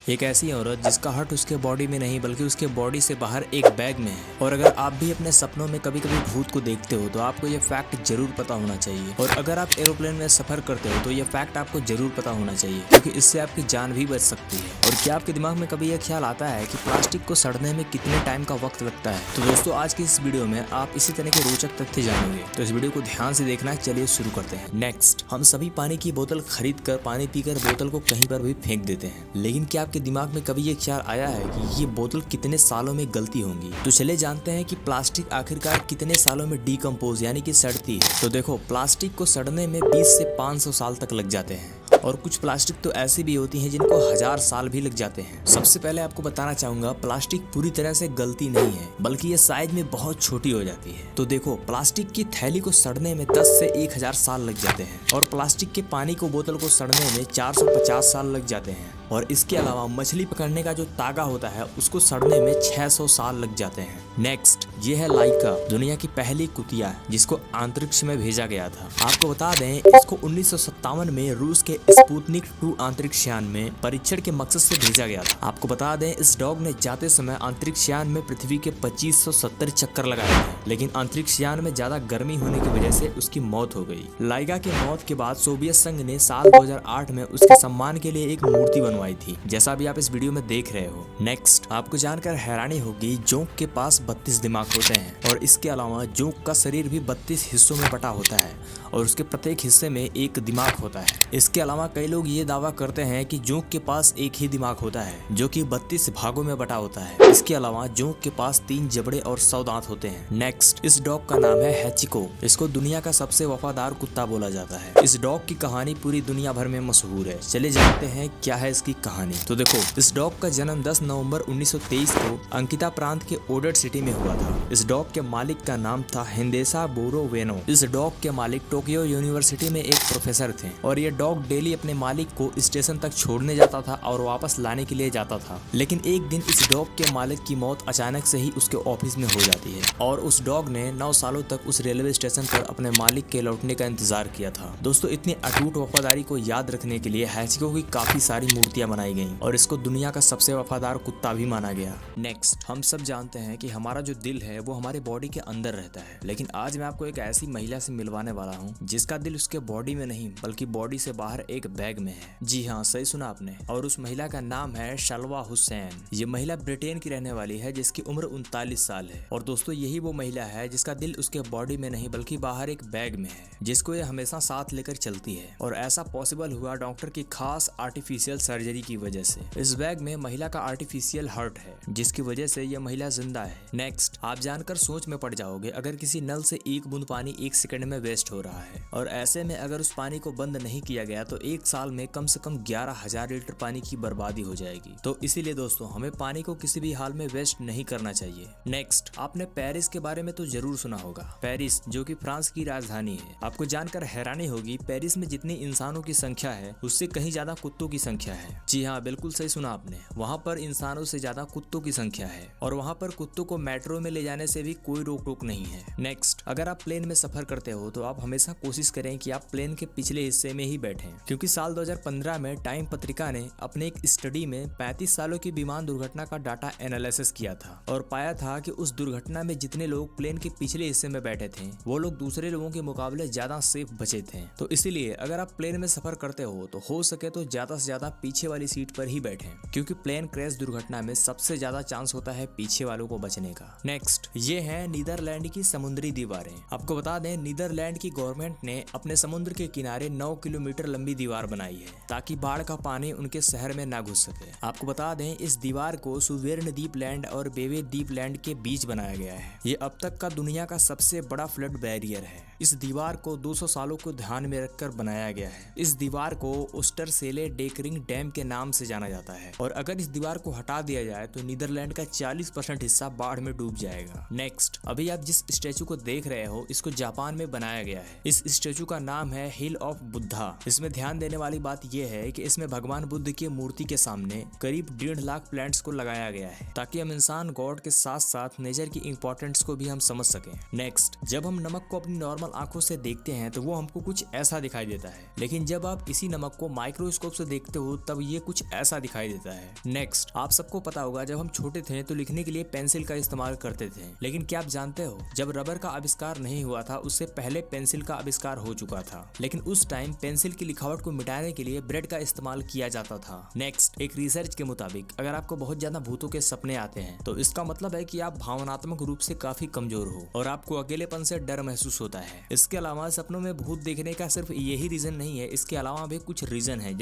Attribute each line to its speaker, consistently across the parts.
Speaker 1: एक ऐसी औरत जिसका हार्ट उसके बॉडी में नहीं बल्कि उसके बॉडी से बाहर एक बैग में है। और अगर आप भी अपने सपनों में कभी कभी भूत को देखते हो तो आपको ये फैक्ट जरूर पता होना चाहिए। और अगर आप एरोप्लेन में सफर करते हो तो ये फैक्ट आपको जरूर पता होना चाहिए, क्योंकि इससे आपकी जान भी बच सकती है। और क्या आपके दिमाग में कभी यह ख्याल आता है कि प्लास्टिक को सड़ने में कितने टाइम का वक्त लगता है? तो दोस्तों, आज की इस वीडियो में आप इसी तरह के रोचक तथ्य जानेंगे, तो इस वीडियो को ध्यान से देखना। चलिए शुरू करते हैं। नेक्स्ट, हम सभी पानी की बोतल खरीद कर पानी पीकर बोतल को कहीं पर भी फेंक देते हैं, लेकिन क्या आपके दिमाग में कभी ये ख्याल आया है कि ये बोतल कितने सालों में गलती होंगी? तो चले जानते हैं कि प्लास्टिक आखिरकार कितने सालों में डीकम्पोज यानी कि सड़ती है। तो देखो, प्लास्टिक को सड़ने में 20 से 500 साल तक लग जाते हैं, और कुछ प्लास्टिक तो ऐसी भी होती हैं जिनको 1000 साल भी लग जाते हैं। सबसे पहले आपको बताना चाहूंगा, प्लास्टिक पूरी तरह से गलती नहीं है, बल्कि ये साइज में बहुत छोटी हो जाती है। तो देखो, प्लास्टिक की थैली को सड़ने में 10 से 1000 साल लग जाते हैं, और प्लास्टिक के पानी को बोतल को सड़ने में 450 साल लग जाते हैं। और इसके अलावा मछली पकड़ने का जो तागा होता है उसको सड़ने में 600 साल लग जाते हैं। नेक्स्ट, ये है लाइका, दुनिया की पहली कुतिया जिसको अंतरिक्ष में भेजा गया था। आपको बता दें, इसको 1957 में रूस के स्पुतनिक 2 अंतरिक्ष यान में परीक्षण के मकसद से भेजा गया था। आपको बता दें, इस डॉग ने जाते समय अंतरिक्ष यान में पृथ्वी के 2570 चक्कर लगाए थे, लेकिन अंतरिक्ष यान में ज्यादा गर्मी होने की वजह से उसकी मौत हो गई। लाइका की मौत के बाद सोवियत संघ ने साल 2008 में उसके सम्मान के लिए एक मूर्ति बनवाई थी, जैसा भी आप इस वीडियो में देख रहे हो। नेक्स्ट, आपको जानकर हैरानी होगी, जोंक के पास 32 दिमाग होते हैं, और इसके अलावा जोंक का शरीर भी 32 हिस्सों में बटा होता है, और उसके प्रत्येक हिस्से में एक दिमाग होता है। इसके अलावा कई लोग ये दावा करते हैं कि जोंक के पास एक ही दिमाग होता है, जो कि 32 भागों में बटा होता है। इसके अलावा जोंक के पास 3 जबड़े और 100 दांत होते हैं। नेक्स्ट, इस डॉग का नाम है हैचिको। इसको दुनिया का सबसे वफादार कुत्ता बोला जाता है। इस डॉग की कहानी पूरी दुनिया भर में मशहूर है। चले जानते हैं क्या है इसकी कहानी। तो देखो, इस डॉग का जन्म 10 नवंबर 1923 को अंकिता प्रांत के ओडेट सिटी में हुआ था। इस डॉग के मालिक का नाम था हिंदेसा बोरो वेनो। इस डॉग के मालिक टोक्यो यूनिवर्सिटी में एक प्रोफेसर थे, और ये डॉग डेली अपने मालिक को स्टेशन तक छोड़ने जाता था और वापस लाने के लिए जाता था। लेकिन एक दिन इस डॉग के मालिक की मौत अचानक से ही उसके ऑफिस में हो जाती है, और उस डॉग ने 9 सालों तक उस रेलवे स्टेशन पर अपने मालिक के लौटने का इंतजार किया था। दोस्तों, इतनी अटूट वफादारी को याद रखने के लिए हैचिको की काफी सारी मूर्तियां बनाई गई, और इसको दुनिया का सबसे वफादार कुत्ता भी माना गया। नेक्स्ट, हम सब जानते हैं कि हमारा जो दिल है वो हमारे बॉडी के अंदर रहता है, लेकिन आज मैं आपको एक ऐसी महिला से मिलवाने वाला हूँ जिसका दिल उसके बॉडी में नहीं बल्कि बॉडी से बाहर एक बैग में है। जी हाँ, सही सुना आपने। और उस महिला का नाम है शलवा हुसैन। ये महिला ब्रिटेन की रहने वाली है, जिसकी उम्र 39 साल है। और दोस्तों, यही वो महिला है जिसका दिल उसके बॉडी में नहीं बल्कि बाहर एक बैग में है, जिसको ये हमेशा साथ लेकर चलती है। और ऐसा पॉसिबल हुआ डॉक्टर की खास आर्टिफिशियल सर्जरी की वजह से। इस बैग में महिला का आर्टिफिशियल हार्ट है, जिसकी वजह से यह महिला जिंदा है। नेक्स्ट, आप जानकर सोच में पड़ जाओगे, अगर किसी नल से एक बूंद पानी 1 सेकंड में वेस्ट हो रहा है, और ऐसे में अगर उस पानी को बंद नहीं किया गया तो 1 साल में कम से कम 11,000 लीटर पानी की बर्बादी हो जाएगी। तो इसीलिए दोस्तों, हमें पानी को किसी भी हाल में वेस्ट नहीं करना चाहिए। नेक्स्ट, आपने पेरिस के बारे में तो जरूर सुना होगा। पेरिस, जो कि फ्रांस की राजधानी है। आपको जानकर हैरानी होगी, पेरिस में जितनी इंसानों की संख्या है उससे कहीं ज्यादा कुत्तों की संख्या है। जी हाँ, बिल्कुल सही सुना आपने। वहाँ पर इंसानों से ज्यादा कुत्तों की संख्या है, और वहाँ पर कुत्तों को मेट्रो में ले जाने से भी कोई रोक टोक नहीं है। नेक्स्ट, अगर आप प्लेन में सफर करते हो तो आप हमेशा कोशिश करें कि आप प्लेन के पिछले हिस्से में ही बैठें, क्योंकि साल 2015 में टाइम पत्रिका ने अपने एक स्टडी में 35 सालों की विमान दुर्घटना का डाटा एनालिसिस किया था, और पाया था कि उस दुर्घटना में जितने लोग प्लेन के पिछले हिस्से में बैठे थे वो लोग दूसरे लोगों के मुकाबले ज्यादा सेफ बचे थे। तो इसीलिए अगर आप प्लेन में सफर करते हो सके तो ज्यादा से ज्यादा पीछे वाली सीट पर ही बैठें, क्योंकि प्लेन क्रैश दुर्घटना में सबसे ज्यादा चांस होता है पीछे वालों को बचने का। नेक्स्ट, ये है नीदरलैंड की समुद्री दीवारें। आपको बता दें, नीदरलैंड की गवर्नमेंट ने अपने समुद्र के किनारे 9 किलोमीटर लंबी दीवार बनाई है, ताकि बाढ़ का पानी उनके शहर में ना घुस सके। आपको बता दें, इस दीवार को सुवेर्ण द्वीप लैंड और बेवे द्वीप लैंड के बीच बनाया गया है। ये अब तक का दुनिया का सबसे बड़ा फ्लड बैरियर है। इस दीवार को 200 सालों को ध्यान में रखकर बनाया गया है। इस दीवार को ओस्टरसेले डेकरिंग डैम के नाम से जाना जाता है, और अगर इस दीवार को हटा दिया जाए तो नीदरलैंड का 40% हिस्सा बाढ़ में डूब जाएगा। नेक्स्ट, अभी आप जिस स्टेचू को देख रहे हो इसको जापान में बनाया गया है। इस स्टेचू का नाम है हिल ऑफ बुद्धा। इसमें ध्यान देने वाली बात यह है कि इसमें भगवान बुद्ध की मूर्ति के सामने करीब 1.5 लाख प्लांट्स को लगाया गया है, ताकि हम इंसान गॉड के साथ साथ नेचर की इंपॉर्टेंस को भी हम समझ सकें। नेक्स्ट, जब हम नमक को अपनी नॉर्मल आंखों से देखते हैं तो वो हमको कुछ ऐसा दिखाई देता है, लेकिन जब आप इसी नमक को माइक्रोस्कोप से देखते हो तब तब ये कुछ ऐसा दिखाई देता है। नेक्स्ट, आप सबको पता होगा जब हम छोटे थे तो लिखने के लिए पेंसिल का इस्तेमाल करते थे, लेकिन क्या आप जानते हो जब रबर का आविष्कार नहीं हुआ था उससे पहले पेंसिल का आविष्कार हो चुका था, लेकिन उस टाइम पेंसिल की लिखावट को मिटाने के लिए ब्रेड का इस्तेमाल किया जाता था। नेक्स्ट, एक रिसर्च के मुताबिक अगर आपको बहुत ज्यादा भूतों के सपने आते हैं तो इसका मतलब है कि आप भावनात्मक रूप से काफी कमजोर हो और आपको अकेलेपन से डर महसूस होता है। इसके अलावा सपनों में भूत देखने का सिर्फ यही रीजन नहीं है, इसके अलावा भी कुछ रीजन है,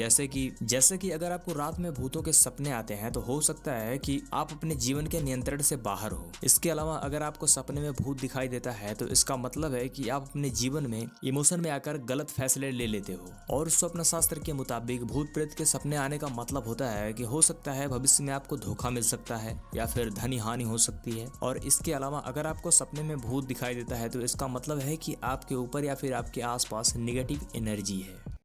Speaker 1: जैसे कि अगर आपको रात में भूतों के सपने आते हैं तो हो सकता है कि आप अपने जीवन के नियंत्रण से बाहर हो। इसके अलावा अगर आपको सपने में भूत दिखाई देता है तो इसका मतलब है कि आप अपने जीवन में इमोशन में आकर गलत फैसले ले लेते हो। और स्वप्न शास्त्र के मुताबिक भूत प्रेत के सपने आने का मतलब होता है कि हो सकता है भविष्य में आपको धोखा मिल सकता है या फिर धन हानि हो सकती है। और इसके अलावा अगर आपको सपने में भूत दिखाई देता है तो इसका मतलब है कि आपके ऊपर या फिर आपके आसपास नेगेटिव एनर्जी है।